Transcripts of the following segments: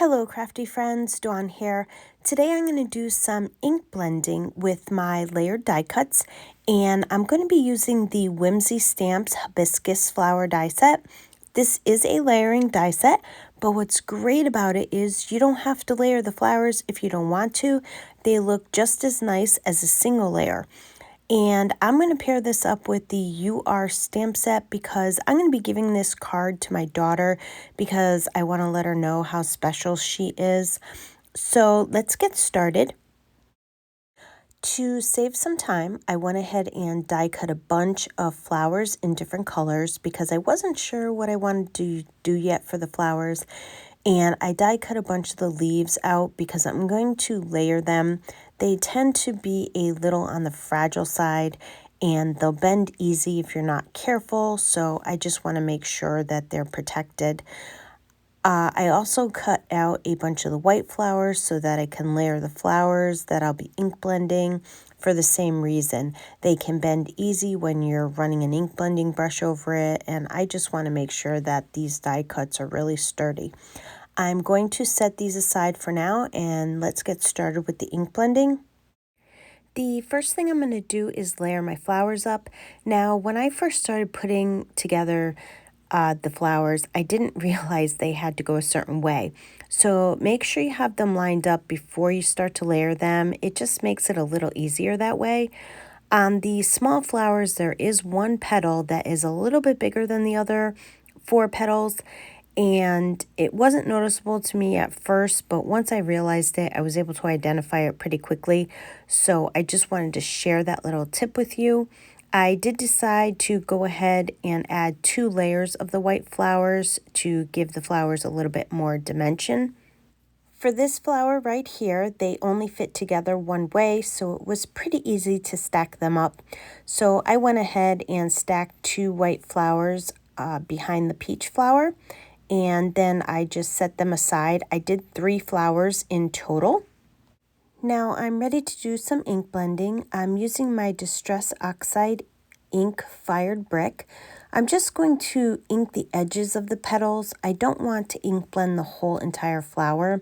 Hello crafty friends, Dawn here. Today I'm going to do some ink blending with my layered die cuts, and I'm going to be using the Whimsy Stamps Hibiscus flower die set. This is a layering die set, but what's great about it is you don't have to layer the flowers if you don't want to. They look just as nice as a single layer. And I'm going to pair this up with the UR stamp set because I'm going to be giving this card to my daughter because I want to let her know how special she is. So let's get started. To save some time, I went ahead and die cut a bunch of flowers in different colors because I wasn't sure what I wanted to do yet for the flowers. And I die cut a bunch of the leaves out because I'm going to layer them. They tend to be a little on the fragile side and they'll bend easy if you're not careful. So I just want to make sure that they're protected. I also cut out a bunch of the white flowers so that I can layer the flowers that I'll be ink blending for the same reason. They can bend easy when you're running an ink blending brush over it, and I just want to make sure that these die cuts are really sturdy. I'm going to set these aside for now, and let's get started with the ink blending. The first thing I'm going to do is layer my flowers up. Now, when I first started putting together the flowers, I didn't realize they had to go a certain way. So make sure you have them lined up before you start to layer them. It just makes it a little easier that way. On the small flowers, there is one petal that is a little bit bigger than the other 4 petals. And it wasn't noticeable to me at first, but once I realized it, I was able to identify it pretty quickly. So I just wanted to share that little tip with you. I did decide to go ahead and add 2 layers of the white flowers to give the flowers a little bit more dimension. For this flower right here, they only fit together one way, so it was pretty easy to stack them up. So I went ahead and stacked 2 white flowers behind the peach flower, and then I just set them aside. I did 3 flowers in total. Now I'm ready to do some ink blending. I'm using my Distress Oxide ink fired brick. I'm just going to ink the edges of the petals. I don't want to ink blend the whole entire flower.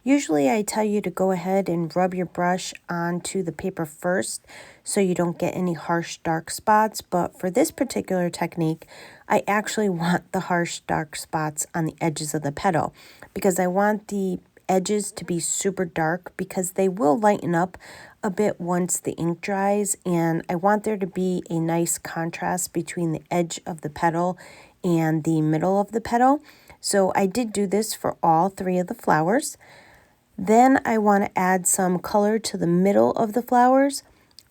Usually I tell you to go ahead and rub your brush onto the paper first so you don't get any harsh dark spots, but for this particular technique, I actually want the harsh dark spots on the edges of the petal because I want the edges to be super dark because they will lighten up a bit once the ink dries, and I want there to be a nice contrast between the edge of the petal and the middle of the petal. So I did do this for all 3 of the flowers. Then I want to add some color to the middle of the flowers.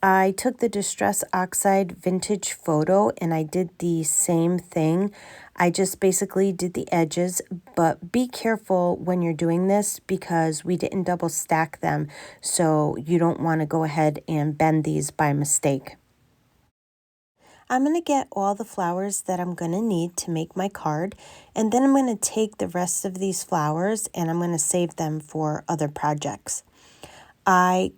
I took the Distress Oxide Vintage Photo and I did the same thing. I just basically did the edges, but be careful when you're doing this because we didn't double stack them, so you don't want to go ahead and bend these by mistake. I'm going to get all the flowers that I'm going to need to make my card, and then I'm going to take the rest of these flowers and I'm going to save them for other projects. I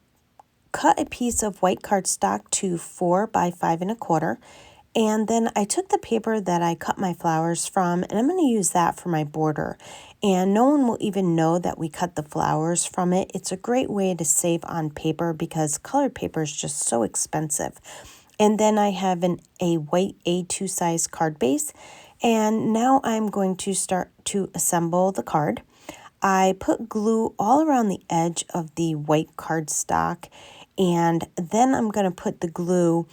cut a piece of white cardstock to 4 by 5 1/4, and then I took the paper that I cut my flowers from, and I'm going to use that for my border. And no one will even know that we cut the flowers from it. It's a great way to save on paper because colored paper is just so expensive. And then I have a white A2 size card base, and now I'm going to start to assemble the card. I put glue all around the edge of the white cardstock, and then I'm going to put the glue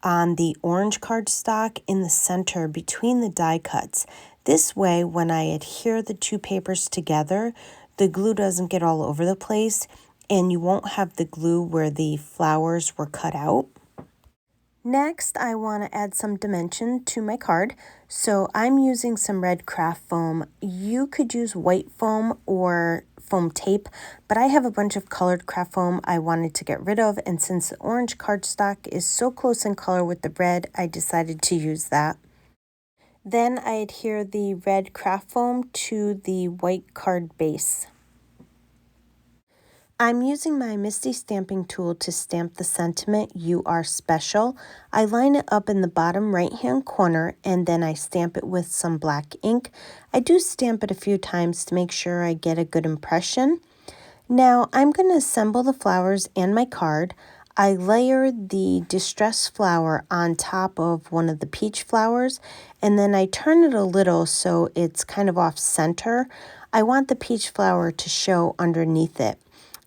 on the orange cardstock in the center between the die cuts. This way, when I adhere the 2 papers together, the glue doesn't get all over the place, and you won't have the glue where the flowers were cut out. Next, I want to add some dimension to my card, so I'm using some red craft foam. You could use white foam or foam tape, but I have a bunch of colored craft foam I wanted to get rid of, and since the orange cardstock is so close in color with the red, I decided to use that. Then I adhere the red craft foam to the white card base. I'm using my Misty stamping tool to stamp the sentiment, "You are special." I line it up in the bottom right-hand corner and then I stamp it with some black ink. I do stamp it a few times to make sure I get a good impression. Now I'm going to assemble the flowers and my card. I layer the distressed flower on top of one of the peach flowers and then I turn it a little so it's kind of off center. I want the peach flower to show underneath it.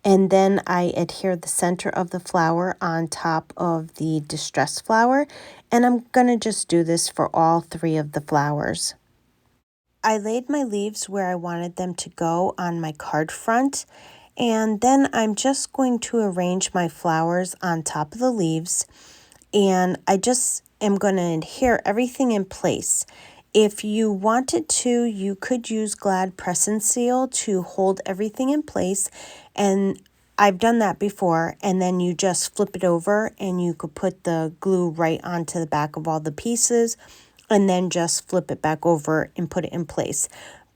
And then I adhere the center of the flower on top of the distressed flower. And I'm going to just do this for all 3 of the flowers. I laid my leaves where I wanted them to go on my card front. And then I'm just going to arrange my flowers on top of the leaves. And I just am going to adhere everything in place. If you wanted to, you could use Glad Press and Seal to hold everything in place, and I've done that before, and then you just flip it over and you could put the glue right onto the back of all the pieces and then just flip it back over and put it in place.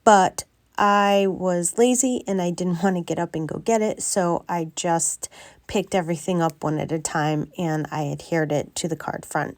But I was lazy and I didn't want to get up and go get it, so I just picked everything up one at a time and I adhered it to the card front.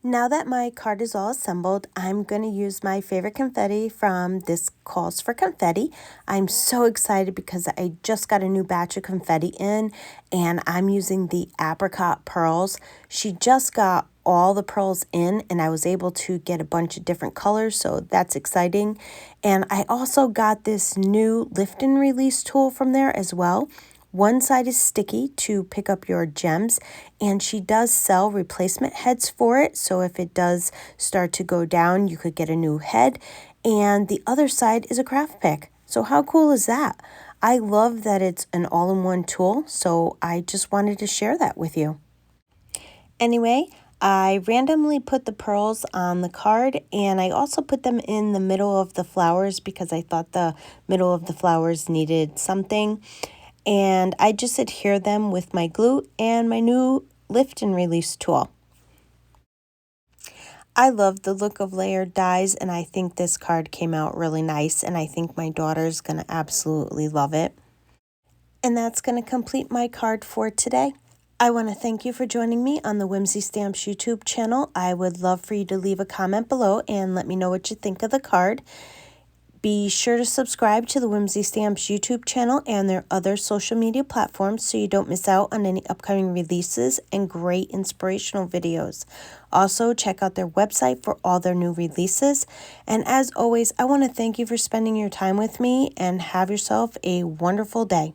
Now that my card is all assembled, I'm going to use my favorite confetti from This Calls for Confetti. I'm so excited because I just got a new batch of confetti in and I'm using the Apricot pearls. She just got all the pearls in and I was able to get a bunch of different colors, so that's exciting. And I also got this new lift and release tool from there as well. One side is sticky to pick up your gems, and she does sell replacement heads for it, so if it does start to go down, you could get a new head. And the other side is a craft pick. So how cool is that? I love that it's an all-in-one tool, so I just wanted to share that with you. Anyway, I randomly put the pearls on the card, and I also put them in the middle of the flowers because I thought the middle of the flowers needed something. And I just adhere them with my glue and my new lift and release tool. I love the look of layered dies, and I think this card came out really nice, and I think my daughter's going to absolutely love it. And that's going to complete my card for today. I want to thank you for joining me on the Whimsy Stamps YouTube channel. I would love for you to leave a comment below and let me know what you think of the card. Be sure to subscribe to the Whimsy Stamps YouTube channel and their other social media platforms so you don't miss out on any upcoming releases and great inspirational videos. Also, check out their website for all their new releases. And as always, I want to thank you for spending your time with me and have yourself a wonderful day.